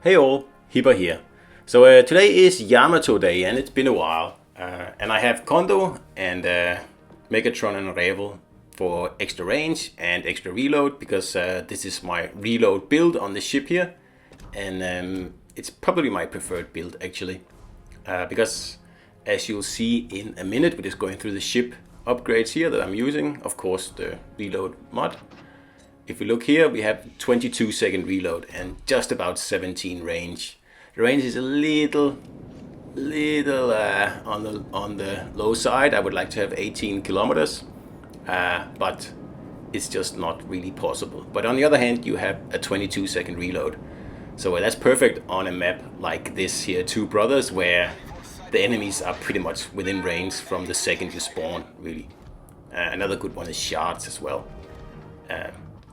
Hey all, Hipper here. So today is Yamato day and it's been a while. And I have Kondo and Megatron and Revel for extra range and extra reload because this is my reload build on the ship here. And it's probably my preferred build actually. Because as you'll see in a minute, we're just going through the ship upgrades here that I'm using. Of course the reload mod. If we look here, we have 22-second reload and just about 17 range. The range is a little on the low side. I would like to have 18 kilometers, but it's just not really possible. But on the other hand, you have a 22-second reload. So that's perfect on a map like this here, Two Brothers, where the enemies are pretty much within range from the second you spawn, really. Another good one is shards as well.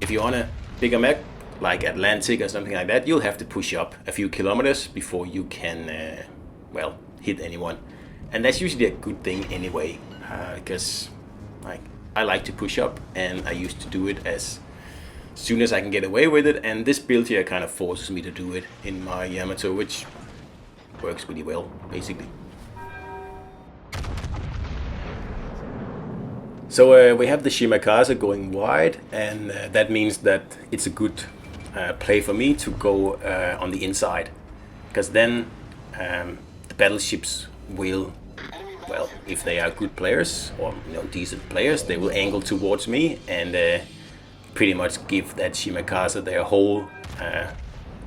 If you're on a bigger map, like Atlantic or something like that, you'll have to push up a few kilometers before you can, well, hit anyone. And that's usually a good thing anyway, because I like to push up, and I used to do it as soon as I can get away with it. And this build here kind of forces me to do it in my Yamato, which works really well, basically. So we have the Shimakaze going wide, and that means that it's a good play for me to go on the inside, because then the battleships will, well, if they are good players or decent players, they will angle towards me and pretty much give that Shimakaze their whole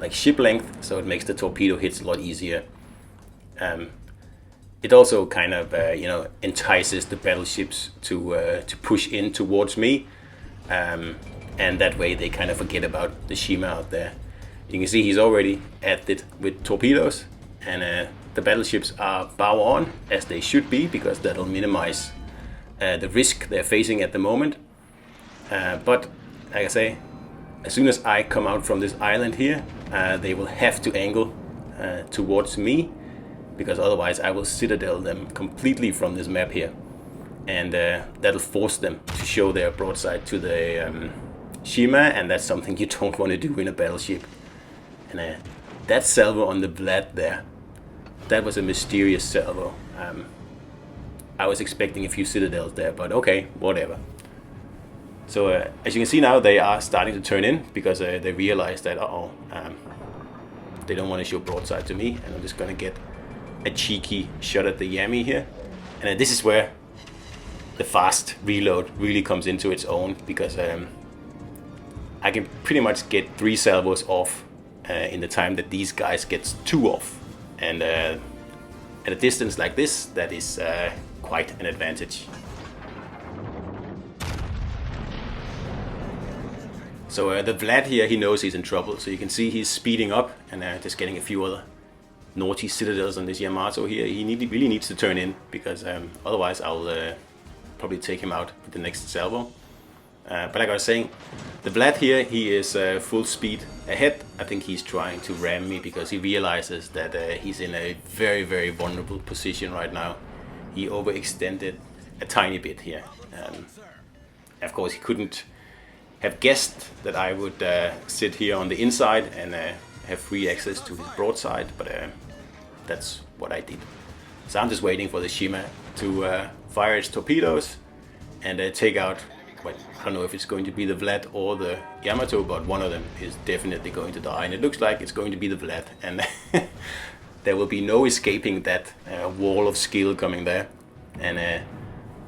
like ship length, so it makes the torpedo hits a lot easier. It also kind of entices the battleships to push in towards me, and that way they kind of forget about the Shima out there. You can see he's already at it with torpedoes, and the battleships are bow on as they should be, because that'll minimize the risk they're facing at the moment. But like I say, as soon as I come out from this island here, they will have to angle towards me, because otherwise I will citadel them completely from this map here, and that'll force them to show their broadside to the Shima, and that's something you don't want to do in a battleship. And that salvo on the Vlad there, that was a mysterious salvo. I was expecting a few citadels there, but okay, whatever. So as you can see now, they are starting to turn in, because they realize that they don't want to show broadside to me, and I'm just gonna get a cheeky shot at the Yami here. And this is where the fast reload really comes into its own, because I can pretty much get 3 salvos off in the time that these guys get 2 off. And at a distance like this, that is quite an advantage. So the Vlad here, he knows he's in trouble, so you can see he's speeding up and just getting a few other naughty citadels on this Yamato here. He really needs to turn in, because otherwise I'll probably take him out with the next salvo. But like I was saying, the Vlad here, he is full speed ahead. I think he's trying to ram me because he realizes that he's in a very vulnerable position right now. He overextended a tiny bit here. Of course, he couldn't have guessed that I would sit here on the inside and have free access to his broadside, but that's what I did. So I'm just waiting for the Shima to fire its torpedoes and take out, well, I don't know if it's going to be the Vlad or the Yamato, but one of them is definitely going to die, and it looks like it's going to be the Vlad, and there will be no escaping that wall of skill coming there, and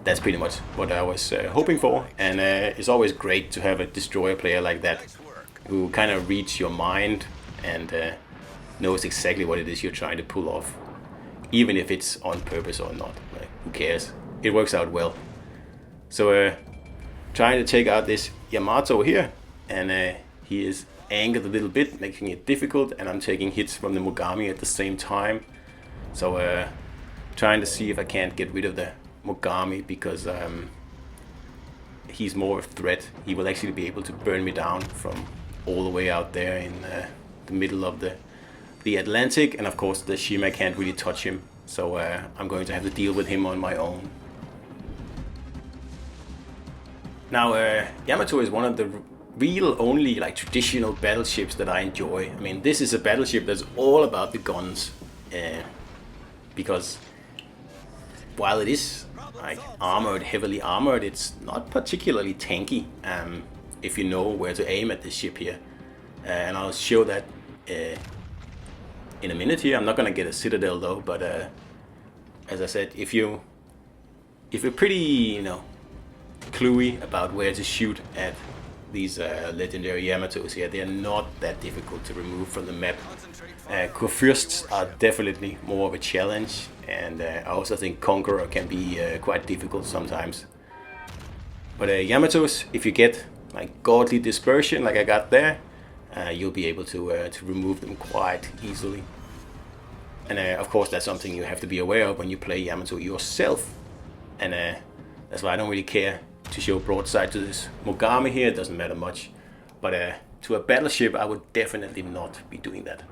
that's pretty much what I was hoping for. And it's always great to have a destroyer player like that, who kind of reads your mind and knows exactly what it is you're trying to pull off, even if it's on purpose or not. Like, who cares? It works out well. So trying to take out this Yamato here, and he is angled a little bit, making it difficult, and I'm taking hits from the Mogami at the same time. So trying to see if I can't get rid of the Mogami, because he's more of a threat. He will actually be able to burn me down from all the way out there in the middle of the Atlantic, and of course the Shima can't really touch him, so I'm going to have to deal with him on my own. Now Yamato is one of the real only like traditional battleships that I enjoy. I mean, this is a battleship that's all about the guns, because while it is like armored, heavily armored, it's not particularly tanky. If you know where to aim at this ship here, and I'll show that in a minute here. I'm not gonna get a citadel though, but as I said, if you're pretty, cluey about where to shoot at these legendary Yamatos here, they're not that difficult to remove from the map. Kurfürsts are definitely more of a challenge, and I also think Conqueror can be quite difficult sometimes. But Yamatos, if you get like godly dispersion like I got there, you'll be able to remove them quite easily. And of course that's something you have to be aware of when you play Yamato yourself. And that's why I don't really care to show broadside to this Mogami here. It doesn't matter much. But to a battleship, I would definitely not be doing that.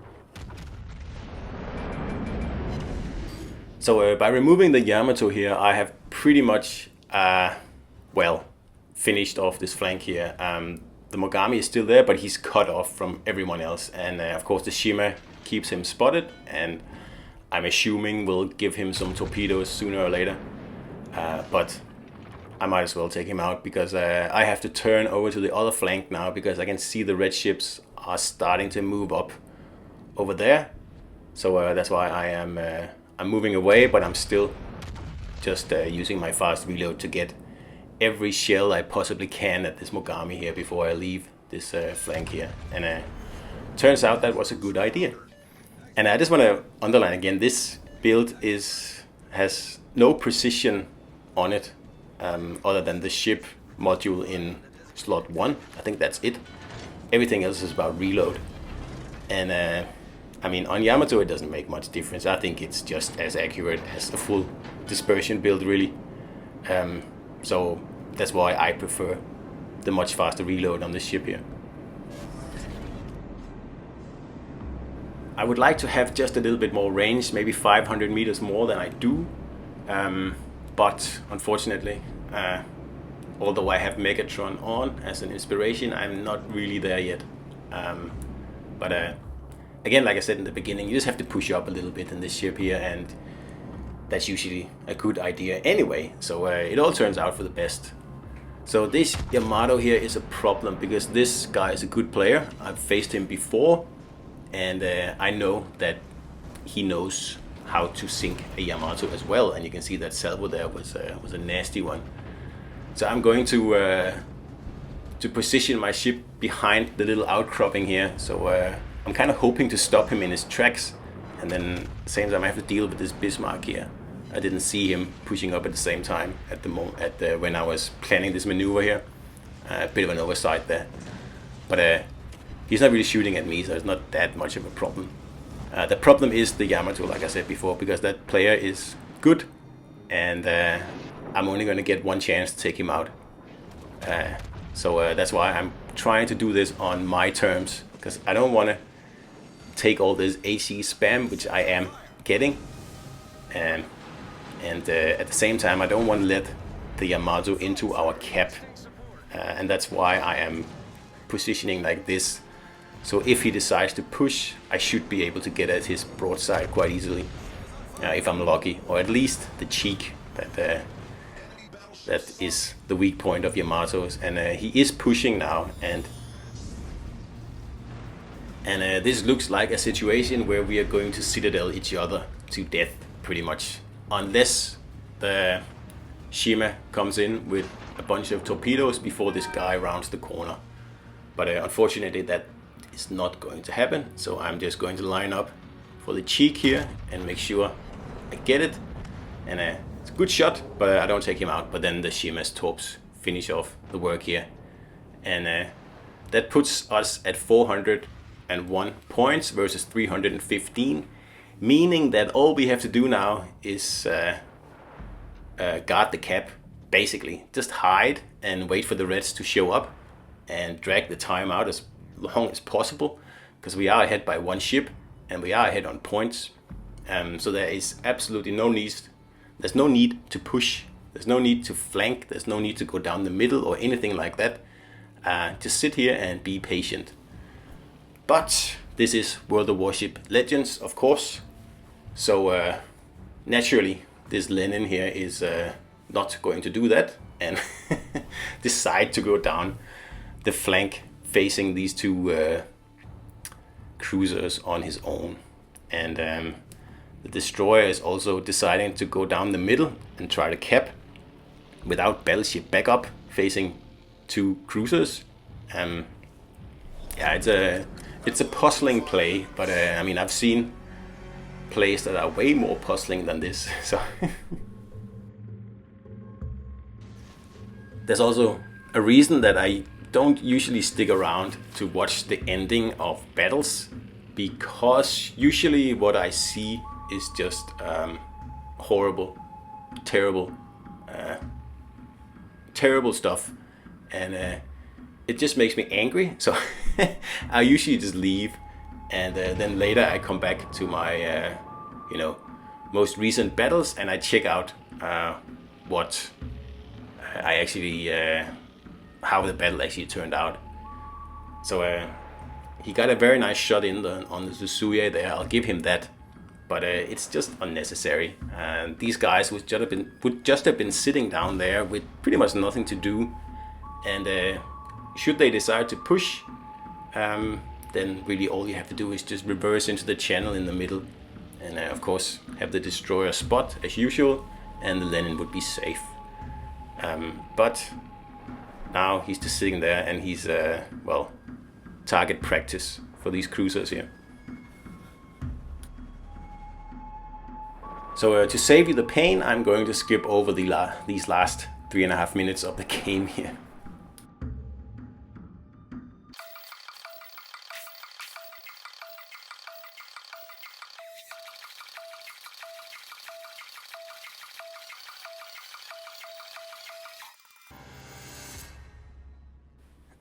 So by removing the Yamato here, I have pretty much, finished off this flank here. The Mogami is still there, but he's cut off from everyone else. And of course the Shima keeps him spotted, and I'm assuming will give him some torpedoes sooner or later. But I might as well take him out, because I have to turn over to the other flank now, because I can see the red ships are starting to move up over there. So that's why I'm moving away, but I'm still just using my fast reload to get every shell I possibly can at this Mogami here before I leave this flank here. And turns out that was a good idea. And I just want to underline again, this build has no precision on it, other than the ship module in slot 1. I think that's it. Everything else is about reload. And I mean, on Yamato it doesn't make much difference. I think it's just as accurate as a full dispersion build, really. So that's why I prefer the much faster reload on this ship here. I would like to have just a little bit more range, maybe 500 meters more than I do. But unfortunately, although I have Megatron on as an inspiration, I'm not really there yet. But again, like I said in the beginning, you just have to push up a little bit in this ship here, and that's usually a good idea anyway. So it all turns out for the best. So this Yamato here is a problem, because this guy is a good player. I've faced him before, and I know that he knows how to sink a Yamato as well, and you can see that salvo there was a nasty one. So I'm going to position my ship behind the little outcropping here. So I'm kind of hoping to stop him in his tracks, and then at the same time I have to deal with this Bismarck here. I didn't see him pushing up at the same time when I was planning this maneuver here. A bit of an oversight there, but he's not really shooting at me, so it's not that much of a problem. The problem is the Yamato, like I said before, because that player is good, and I'm only going to get one chance to take him out. So that's why I'm trying to do this on my terms, because I don't want to take all this AC spam, which I am getting, and at the same time I don't want to let the Yamato into our cap, and that's why I am positioning like this. So if he decides to push, I should be able to get at his broadside quite easily, if I'm lucky, or at least the cheek that is the weak point of Yamato's. And he is pushing now, and this looks like a situation where we are going to citadel each other to death, pretty much, unless the Shima comes in with a bunch of torpedoes before this guy rounds the corner. But unfortunately that is not going to happen, so I'm just going to line up for the cheek here and make sure I get it. And it's a good shot, but I don't take him out. But then the Shima's torps finish off the work here, and that puts us at 401 points versus 315, meaning that all we have to do now is guard the cap, basically. Just hide and wait for the Reds to show up and drag the time out as long as possible, because we are ahead by one ship and we are ahead on points. So there is absolutely no need. There's no need to push. There's no need to flank. There's no need to go down the middle or anything like that. just sit here and be patient. But this is World of Warship Legends, of course. So naturally, this Lenin here is not going to do that and decide to go down the flank facing these two cruisers on his own. And the destroyer is also deciding to go down the middle and try to cap without battleship backup facing two cruisers. Yeah, it's a puzzling play, but I mean, I've seen plays that are way more puzzling than this. So there's also a reason that I don't usually stick around to watch the ending of battles, because usually what I see is just horrible, terrible stuff, and it just makes me angry. So I usually just leave, and then later I come back to my most recent battles, and I check out what I actually how the battle actually turned out. So he got a very nice shot on the Suzuya there, I'll give him that, but it's just unnecessary. These guys would just have been sitting down there with pretty much nothing to do, and should they decide to push, then really all you have to do is just reverse into the channel in the middle, and of course have the destroyer spot as usual, and the Lenin would be safe. But now he's just sitting there, and he's target practice for these cruisers here. So to save you the pain, I'm going to skip over these last 3.5 minutes of the game here.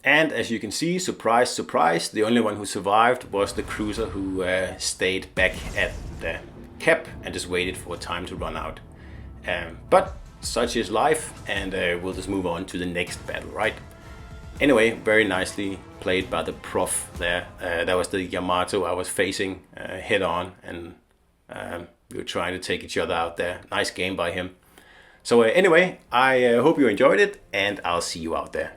And as you can see, surprise, surprise, the only one who survived was the cruiser who stayed back at the cap and just waited for time to run out. But such is life, and we'll just move on to the next battle, right? Anyway, very nicely played by the prof there. That was the Yamato I was facing head on, and we were trying to take each other out there. Nice game by him. So anyway, I hope you enjoyed it, and I'll see you out there.